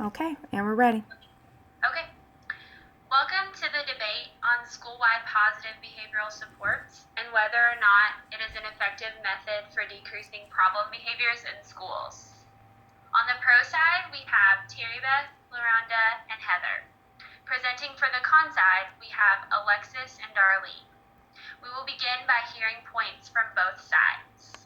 Okay, and we're ready. Okay. Welcome to the debate on school-wide positive behavioral supports and whether or not it is an effective method for decreasing problem behaviors in schools. On the pro side, we have Terry Beth, LaRonda, and Heather. Presenting for the con side, we have Alexis and Darlene. We will begin by hearing points from both sides.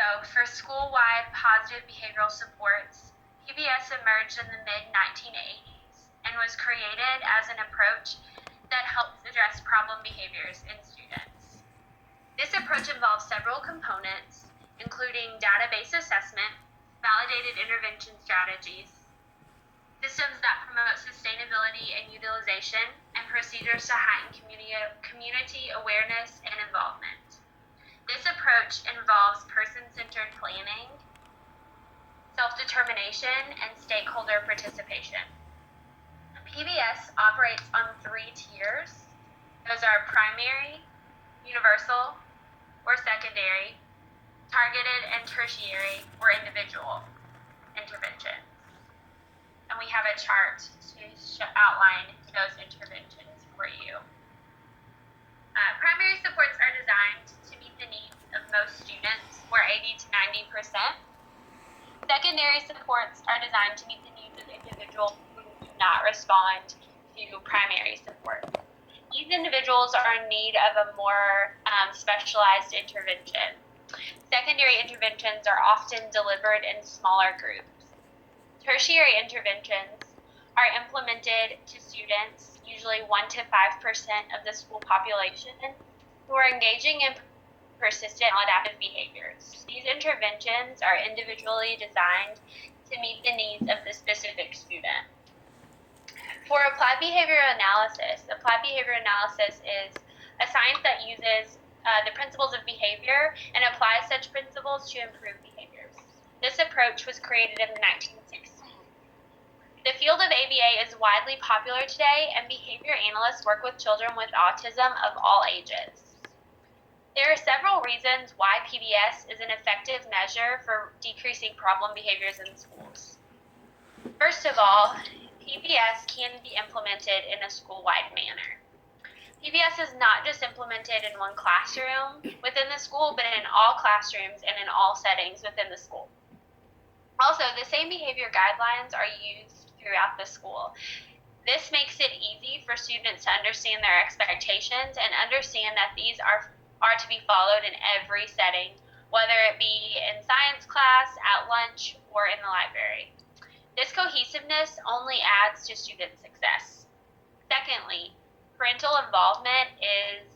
So for school-wide positive behavioral supports, PBS emerged in the mid-1980s and was created as an approach that helps address problem behaviors in students. This approach involves several components, including database assessment, validated intervention strategies, systems that promote sustainability and utilization, and procedures to heighten community awareness and involvement. This approach involves person-centered planning, self-determination, and stakeholder participation. PBS operates on 3 tiers. Those are primary, universal, or secondary, targeted and tertiary, or individual interventions. And we have a chart to outline those interventions for you. Primary supports are designed to meet the needs of most students, or 80 to 90%. Secondary supports are designed to meet the needs of individuals who do not respond to primary support. These individuals are in need of a more specialized intervention. Secondary interventions are often delivered in smaller groups. Tertiary interventions are implemented to students, usually 1 to 5% of the school population, who are engaging in persistent maladaptive behaviors. These interventions are individually designed to meet the needs of the specific student. For applied behavioral analysis is a science that uses the principles of behavior and applies such principles to improve behaviors. This approach was created in the 1960s. The field of ABA is widely popular today, and behavior analysts work with children with autism of all ages. There are several reasons why PBS is an effective measure for decreasing problem behaviors in schools. First of all, PBS can be implemented in a school-wide manner. PBS is not just implemented in one classroom within the school, but in all classrooms and in all settings within the school. Also, the same behavior guidelines are used throughout the school. This makes it easy for students to understand their expectations and understand that these are to be followed in every setting, whether it be in science class, at lunch, or in the library. This cohesiveness only adds to student success. Secondly, parental involvement is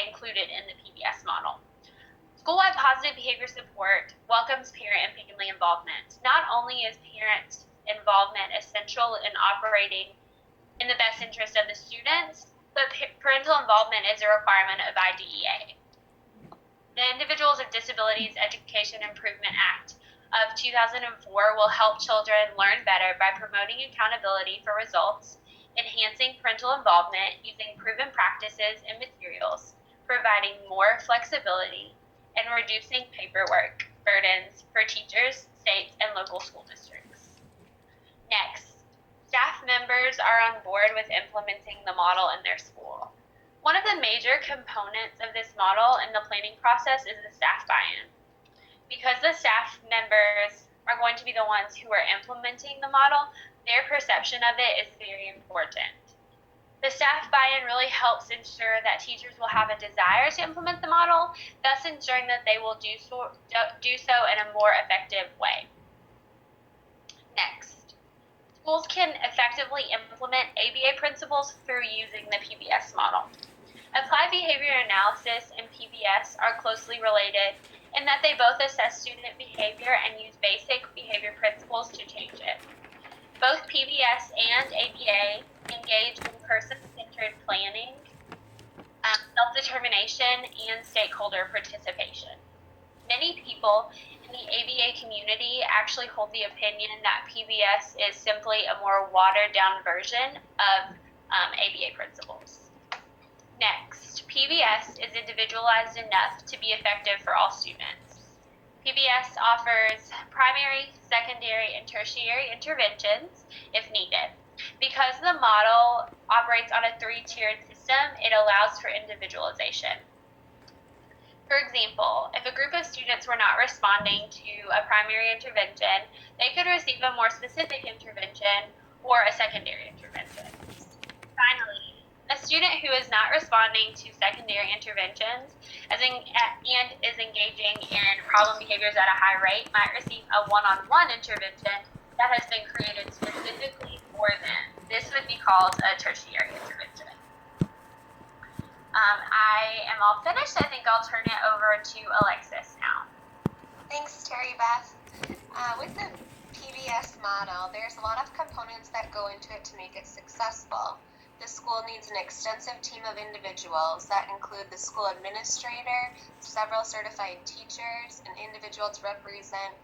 included in the PBS model. School-wide positive behavior support welcomes parent and family involvement. Not only is parent involvement essential in operating in the best interest of the students, but parental involvement is a requirement of IDEA. The Individuals with Disabilities Education Improvement Act of 2004 will help children learn better by promoting accountability for results, enhancing parental involvement using proven practices and materials, providing more flexibility, and reducing paperwork burdens for teachers, states, and local school districts. Next, staff members are on board with implementing the model in their school. One of the major components of this model in the planning process is the staff buy-in. Because the staff members are going to be the ones who are implementing the model, their perception of it is very important. The staff buy-in really helps ensure that teachers will have a desire to implement the model, thus ensuring that they will do so in a more effective way. Next, schools can effectively implement ABA principles through using the PBS model. Applied behavior analysis and PBS are closely related in that they both assess student behavior and use basic behavior principles to change it. Both PBS and ABA engage in person-centered planning, self-determination, and stakeholder participation. Many people in the ABA community actually hold the opinion that PBS is simply a more watered-down version of ABA principles. Next, PBS is individualized enough to be effective for all students. PBS offers primary, secondary, and tertiary interventions if needed. Because the model operates on a 3-tiered system, it allows for individualization. For example, if a group of students were not responding to a primary intervention, they could receive a more specific intervention or a secondary intervention. Finally, a student who is not responding to secondary interventions and is engaging in problem behaviors at a high rate might receive a one-on-one intervention that has been created specifically for them. This would be called a tertiary intervention. I am all finished. I think I'll turn it over to Alexis now. Thanks, Terry Beth. With the PBS model, there's a lot of components that go into it to make it successful. The school needs an extensive team of individuals that include the school administrator, several certified teachers, an individual to represent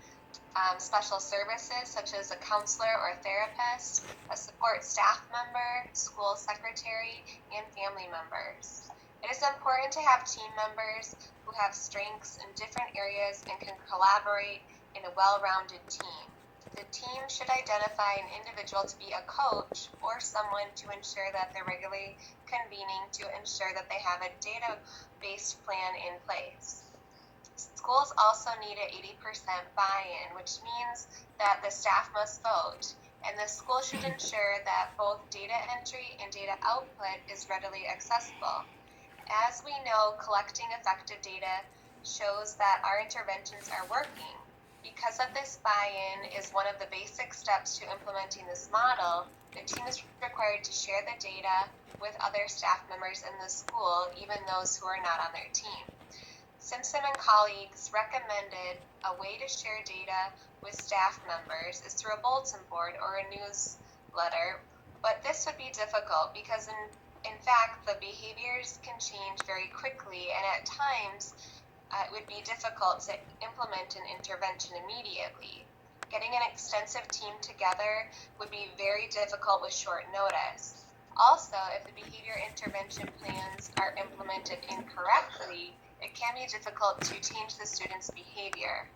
special services such as a counselor or therapist, a support staff member, school secretary, and family members. It is important to have team members who have strengths in different areas and can collaborate in a well-rounded team. The team should identify an individual to be a coach or someone to ensure that they're regularly convening to ensure that they have a data-based plan in place. Schools also need an 80% buy-in, which means that the staff must vote, and the school should ensure that both data entry and data output is readily accessible. As we know, collecting effective data shows that our interventions are working. Because of this buy-in is one of the basic steps to implementing this model, the team is required to share the data with other staff members in the school, even those who are not on their team. Simpson and colleagues recommended a way to share data with staff members is through a bulletin board or a newsletter, but this would be difficult because in fact, the behaviors can change very quickly, and at times, it would be difficult to implement an intervention immediately. Getting an extensive team together would be very difficult with short notice. Also, if the behavior intervention plans are implemented incorrectly, it can be difficult to change the student's behavior.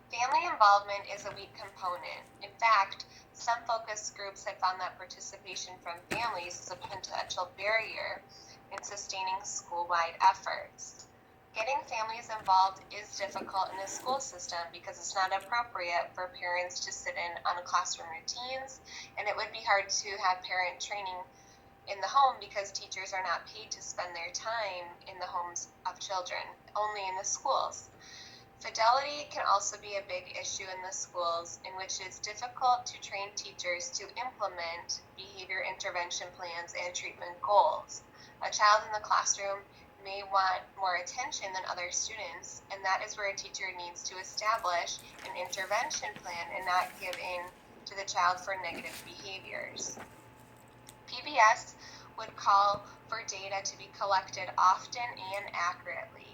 Family involvement is a weak component. In fact, some focus groups have found that participation from families is a potential barrier in sustaining school-wide efforts. Getting families involved is difficult in the school system because it's not appropriate for parents to sit in on classroom routines, and it would be hard to have parent training in the home because teachers are not paid to spend their time in the homes of children, only in the schools. Fidelity can also be a big issue in the schools, in which it's difficult to train teachers to implement behavior intervention plans and treatment goals. A child in the classroom may want more attention than other students, and that is where a teacher needs to establish an intervention plan and not give in to the child for negative behaviors. PBS would call for data to be collected often and accurately.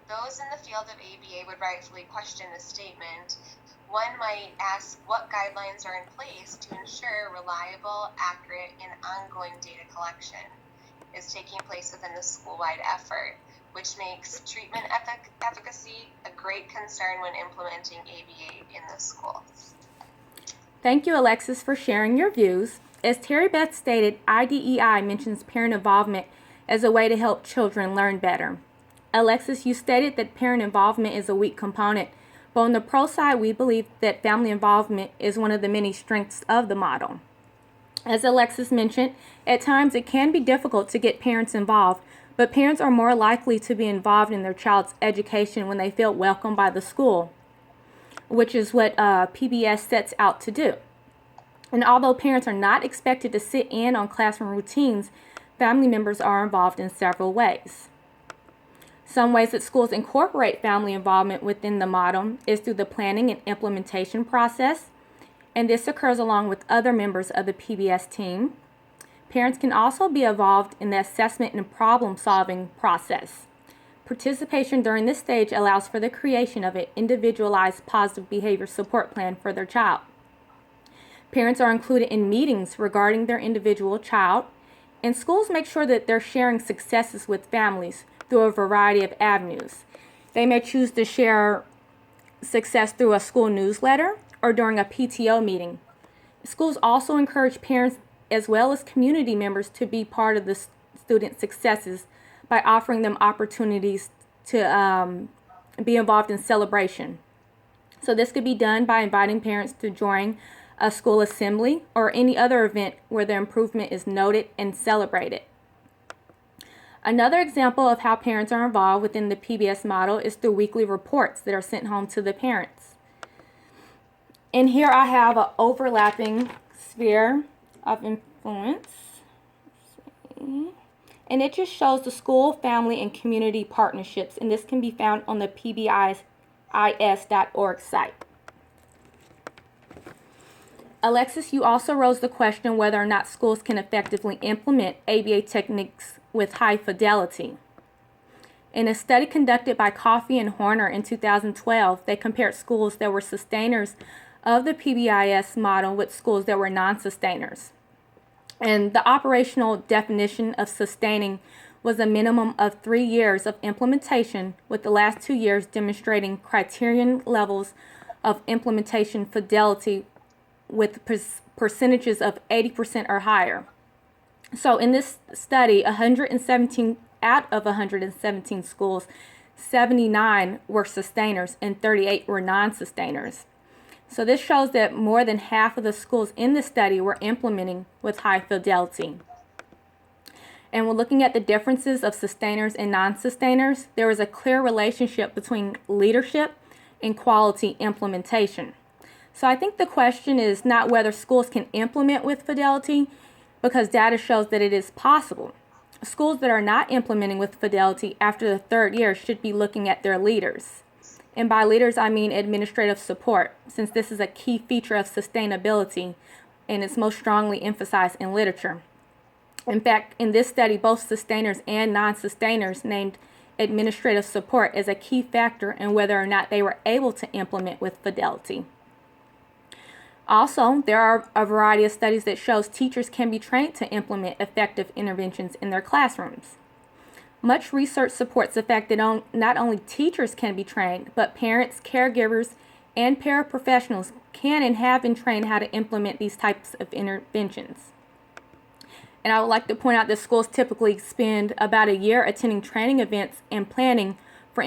Those in the field of ABA would rightfully question the statement. One might ask what guidelines are in place to ensure reliable, accurate, and ongoing data collection is taking place within the school-wide effort, which makes treatment efficacy a great concern when implementing ABA in the schools. Thank you, Alexis, for sharing your views. As Terry Beth stated, IDEI mentions parent involvement as a way to help children learn better. Alexis, you stated that parent involvement is a weak component, but on the pro side, we believe that family involvement is one of the many strengths of the model. As Alexis mentioned, at times it can be difficult to get parents involved, but parents are more likely to be involved in their child's education when they feel welcomed by the school, which is what PBS sets out to do. And although parents are not expected to sit in on classroom routines, family members are involved in several ways. Some ways that schools incorporate family involvement within the model is through the planning and implementation process, and this occurs along with other members of the PBS team. Parents can also be involved in the assessment and problem-solving process. Participation during this stage allows for the creation of an individualized positive behavior support plan for their child. Parents are included in meetings regarding their individual child, and schools make sure that they're sharing successes with families through a variety of avenues. They may choose to share success through a school newsletter or during a PTO meeting. Schools also encourage parents as well as community members to be part of the student successes by offering them opportunities to be involved in celebration. So this could be done by inviting parents to join a school assembly or any other event where the improvement is noted and celebrated. Another example of how parents are involved within the PBS model is through weekly reports that are sent home to the parents. And here I have an overlapping sphere of influence. And it just shows the school, family, and community partnerships. And this can be found on the pbis.org site. Alexis, you also raised the question whether or not schools can effectively implement ABA techniques with high fidelity. In a study conducted by Coffey and Horner in 2012, they compared schools that were sustainers of the PBIS model with schools that were non-sustainers. And the operational definition of sustaining was a minimum of 3 years of implementation, with the last 2 years demonstrating criterion levels of implementation fidelity with percentages of 80% or higher. So in this study, 117 out of 117 schools, 79 were sustainers and 38 were non-sustainers. So this shows that more than half of the schools in the study were implementing with high fidelity. And when looking at the differences of sustainers and non-sustainers, there is a clear relationship between leadership and quality implementation. So I think the question is not whether schools can implement with fidelity, because data shows that it is possible. Schools that are not implementing with fidelity after the 3rd year should be looking at their leaders. And by leaders, I mean administrative support, since this is a key feature of sustainability and it's most strongly emphasized in literature. In fact, in this study, both sustainers and non-sustainers named administrative support as a key factor in whether or not they were able to implement with fidelity. Also, there are a variety of studies that shows teachers can be trained to implement effective interventions in their classrooms. Much research supports the fact that not only teachers can be trained, but parents, caregivers, and paraprofessionals can and have been trained how to implement these types of interventions. And I would like to point out that schools typically spend about a year attending training events and planning for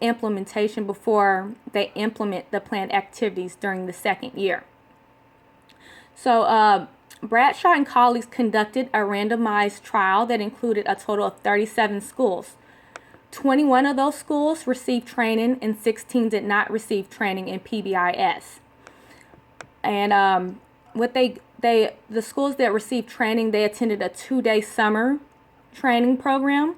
implementation before they implement the planned activities during the 2nd year. So Bradshaw and colleagues conducted a randomized trial that included a total of 37 schools. 21 of those schools received training and 16 did not receive training in PBIS. And the schools that received training, they attended a 2-day summer training program.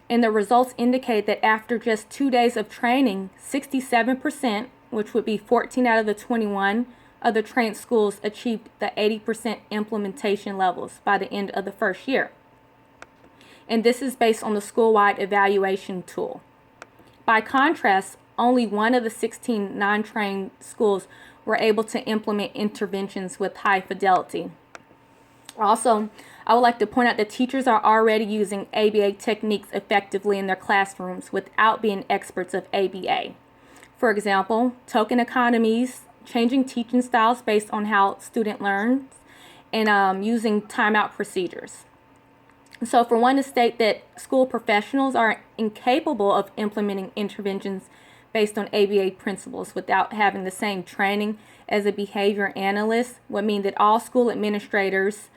And the results indicate that after just 2 days of training, 67%, which would be 14 out of the 21, of the trained schools achieved the 80% implementation levels by the end of the 1st year. And this is based on the school-wide evaluation tool. By contrast, only 1 of the 16 non-trained schools were able to implement interventions with high fidelity. Also, I would like to point out that teachers are already using ABA techniques effectively in their classrooms without being experts of ABA. For example, token economies, changing teaching styles based on how student learns, and using timeout procedures. So for one to state that school professionals are incapable of implementing interventions based on ABA principles without having the same training as a behavior analyst would mean that all school administrators,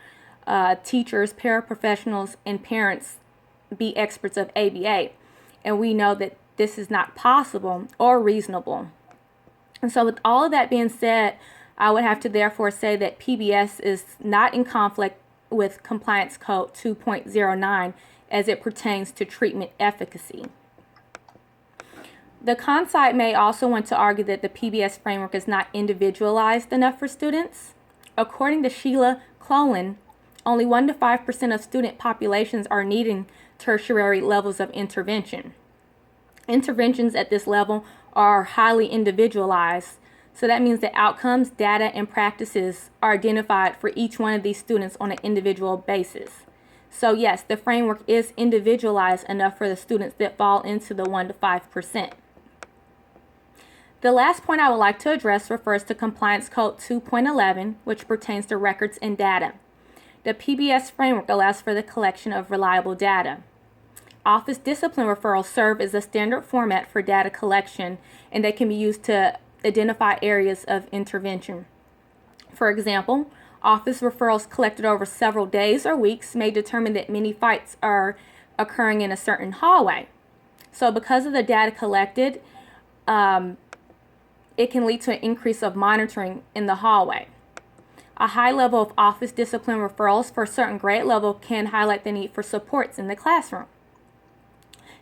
teachers, paraprofessionals, and parents be experts of ABA. And we know that this is not possible or reasonable. And so with all of that being said, I would have to therefore say that PBS is not in conflict with Compliance Code 2.09 as it pertains to treatment efficacy. The con-side may also want to argue that the PBS framework is not individualized enough for students. According to Sheila Clolin, only 1 to 5% of student populations are needing tertiary levels of intervention. Interventions at this level are highly individualized, so that means that outcomes, data, and practices are identified for each one of these students on an individual basis. So yes, the framework is individualized enough for the students that fall into the 1 to 5%. The last point I would like to address refers to Compliance Code 2.11, which pertains to records and data. The PBS framework allows for the collection of reliable data. Office discipline referrals serve as a standard format for data collection, and they can be used to identify areas of intervention. For example, office referrals collected over several days or weeks may determine that many fights are occurring in a certain hallway. So because of the data collected, it can lead to an increase of monitoring in the hallway. A high level of office discipline referrals for a certain grade level can highlight the need for supports in the classroom.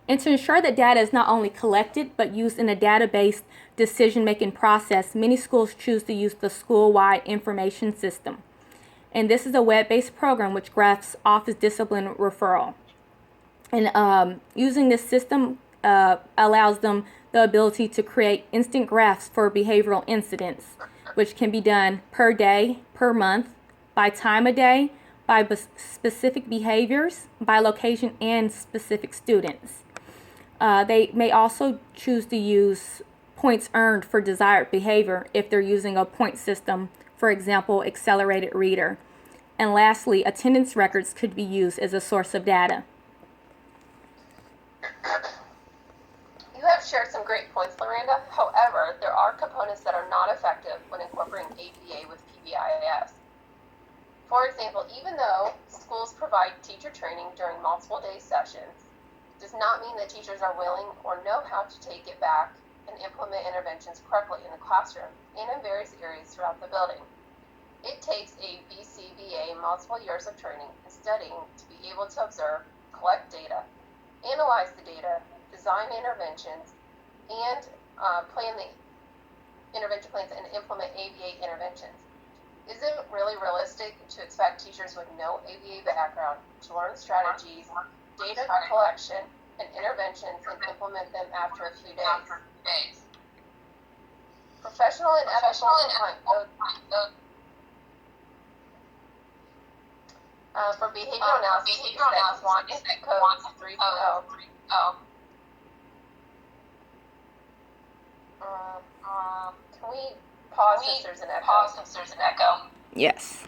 And to ensure that data is not only collected but used in a data-based decision-making process, many schools choose to use the school-wide information system. And this is a web-based program which graphs office discipline referral. And using this system allows them the ability to create instant graphs for behavioral incidents, which can be done per day, per month, by time of day, by specific behaviors, by location, and specific students. They may also choose to use points earned for desired behavior if they're using a point system, for example, accelerated reader. And lastly, attendance records could be used as a source of data. You have shared some great points, Loranda. However, there are components that are not effective when incorporating ABA with PBIS. For example, even though schools provide teacher training during multiple day sessions, does not mean that teachers are willing or know how to take it back and implement interventions correctly in the classroom and in various areas throughout the building. It takes a BCBA multiple years of training and studying to be able to observe, collect data, analyze the data, design interventions, and plan the intervention plans and implement ABA interventions. Is it really realistic to expect teachers with no ABA background to learn strategies, data collection, and interventions and implement them after a few days? Professional and ethical compliance code for behavioral analysis, codes 3.0. Can we pause if there's an echo? Yes.